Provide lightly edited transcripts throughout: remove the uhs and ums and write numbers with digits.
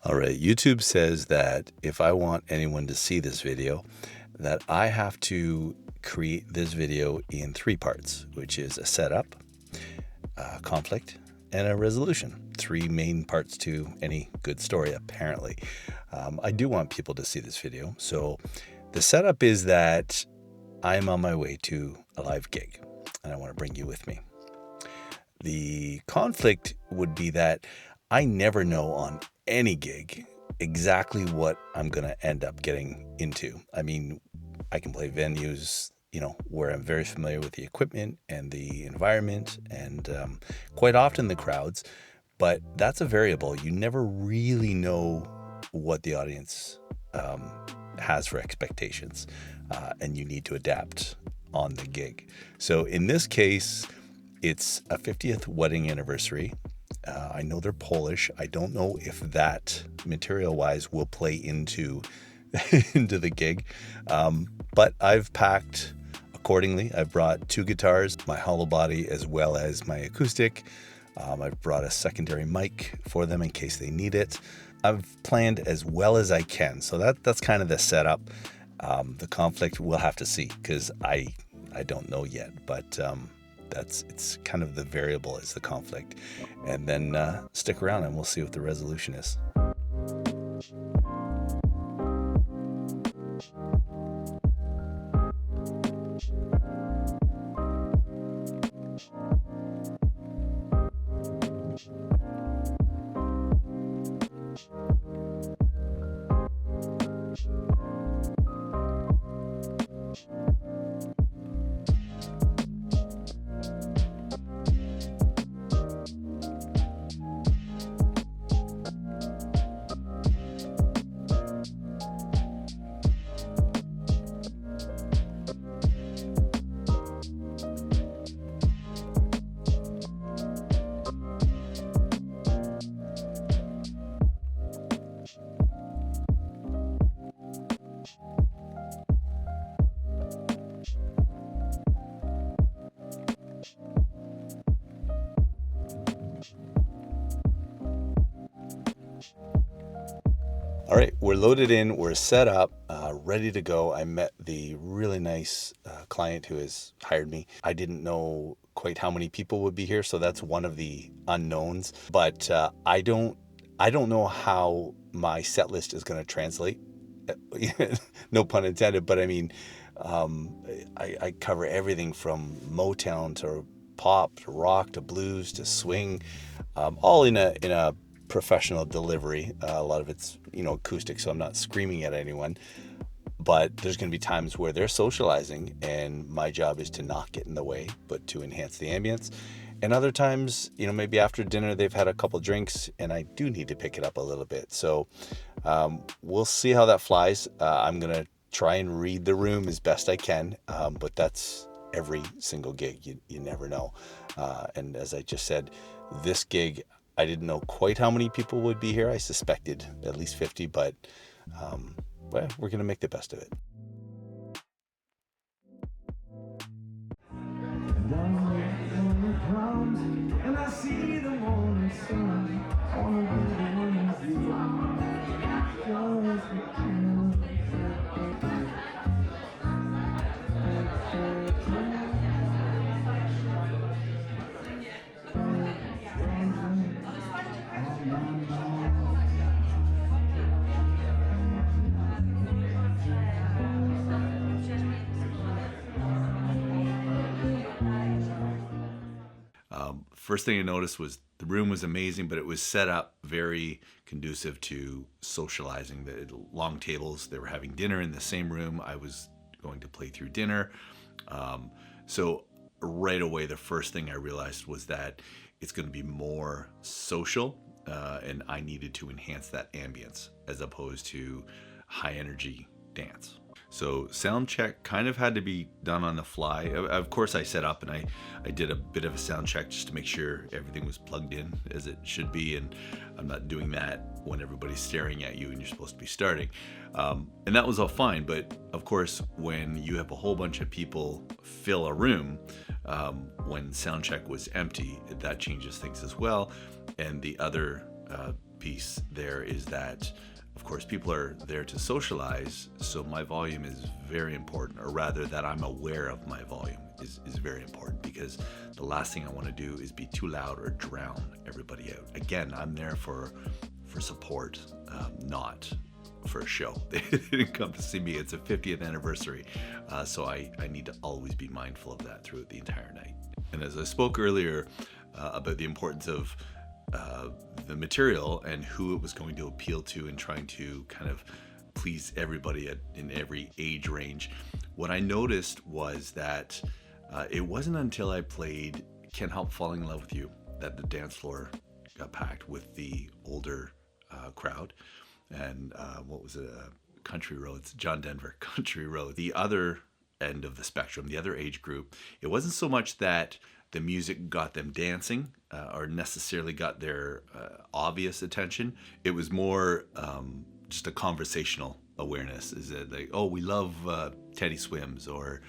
All right, YouTube says that if I want anyone to see this video, that I have to create this video in 3 parts, which is a setup, a conflict, and a resolution. 3 main parts to any good story, apparently. I do want people to see this video. So the setup is that I'm on my way to a live gig, and I want to bring you with me. The conflict would be that I never know on any gig exactly what I'm going to end up getting into. I mean, I can play venues, where I'm very familiar with the equipment and the environment and quite often the crowds, but that's a variable. You never really know what the audience has for expectations, and you need to adapt on the gig. So in this case, it's a 50th wedding anniversary. I know they're Polish. I don't know if that material-wise will play into the gig, but I've packed accordingly. I've brought 2 guitars, my hollow body, as well as my acoustic. I've brought a secondary mic for them in case they need it. I've planned as well as I can. So that's kind of the setup. The conflict we'll have to see because I don't know yet, but it's kind of the variable is the conflict. And then stick around and we'll see what the resolution is. All right, we're loaded in, we're set up, ready to go. I met the really nice client who has hired me. I didn't know quite how many people would be here, so that's one of the unknowns. But I don't know how my set list is going to translate. No pun intended, but I mean, I cover everything from Motown to pop to rock to blues to swing, all in a professional delivery. A lot of it's acoustic, so I'm not screaming at anyone, but there's going to be times where they're socializing and my job is to not get in the way but to enhance the ambience. And other times, maybe after dinner they've had a couple drinks and I do need to pick it up a little bit. So we'll see how that flies. I'm going to try and read the room as best I can, but that's every single gig. You never know. And as I just said, this gig, I didn't know quite how many people would be here. I suspected at least 50, but we're going to make the best of it. And I see the morning sun on First thing I noticed was the room was amazing, but it was set up very conducive to socializing. The long tables, they were having dinner in the same room. I was going to play through dinner. So right away, the first thing I realized was that it's going to be more social, and I needed to enhance that ambience as opposed to high energy dance. So sound check kind of had to be done on the fly. Of course, I set up and I did a bit of a sound check just to make sure everything was plugged in as it should be. And I'm not doing that when everybody's staring at you and you're supposed to be starting. And that was all fine. But of course, when you have a whole bunch of people fill a room, when sound check was empty, that changes things as well. And the other piece there is that, of course, people are there to socialize, so my volume is very important, or rather that I'm aware of my volume is very important, because the last thing I want to do is be too loud or drown everybody out. Again, I'm there for support, not for a show. They didn't come to see me. It's a 50th anniversary, so I need to always be mindful of that throughout the entire night. And as I spoke earlier about the importance of the material and who it was going to appeal to, and trying to kind of please everybody in every age range, what I noticed was that it wasn't until I played Can't Help Falling in Love with You that the dance floor got packed with the older crowd. And what was it? Country Roads, John Denver, Country Road. The other end of the spectrum, the other age group, it wasn't so much that the music got them dancing or necessarily got their obvious attention. It was more just a conversational awareness. Is that like, oh, we love Teddy Swims, or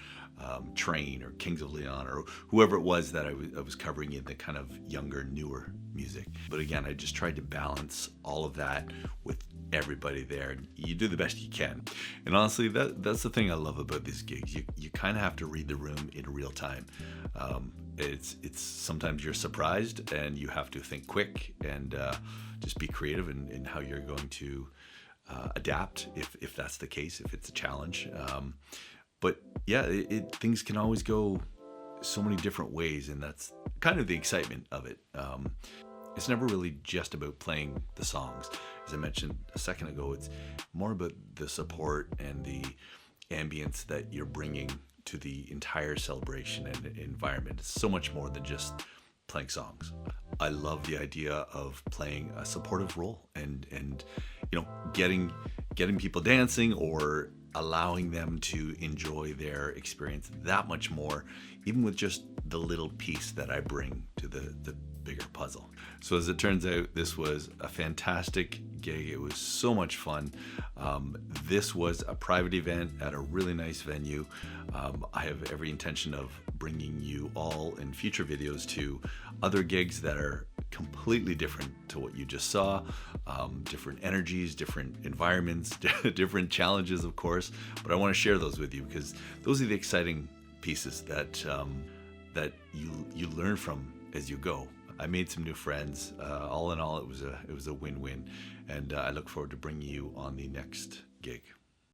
Train, or Kings of Leon, or whoever it was that I was covering in the kind of younger, newer music. But again, I just tried to balance all of that with everybody there. You do the best you can. And honestly, that's the thing I love about these gigs. You kind of have to read the room in real time. It's sometimes you're surprised, and you have to think quick and just be creative in how you're going to adapt if that's the case, if it's a challenge. But yeah, things can always go so many different ways, and that's kind of the excitement of it. It's never really just about playing the songs. As I mentioned a second ago, it's more about the support and the ambience that you're bringing to the entire celebration and environment. It's so much more than just playing songs. I love the idea of playing a supportive role and you know, getting people dancing, or allowing them to enjoy their experience that much more, even with just the little piece that I bring to the bigger puzzle. So as it turns out, this was a fantastic gig. It was so much fun. This was a private event at a really nice venue. I have every intention of bringing you all in future videos to other gigs that are completely different to what you just saw. Different energies, different environments, different challenges, of course, but I want to share those with you, because those are the exciting pieces that you learn from as you go. I made some new friends. All in all, it was a win-win, and I look forward to bringing you on the next gig.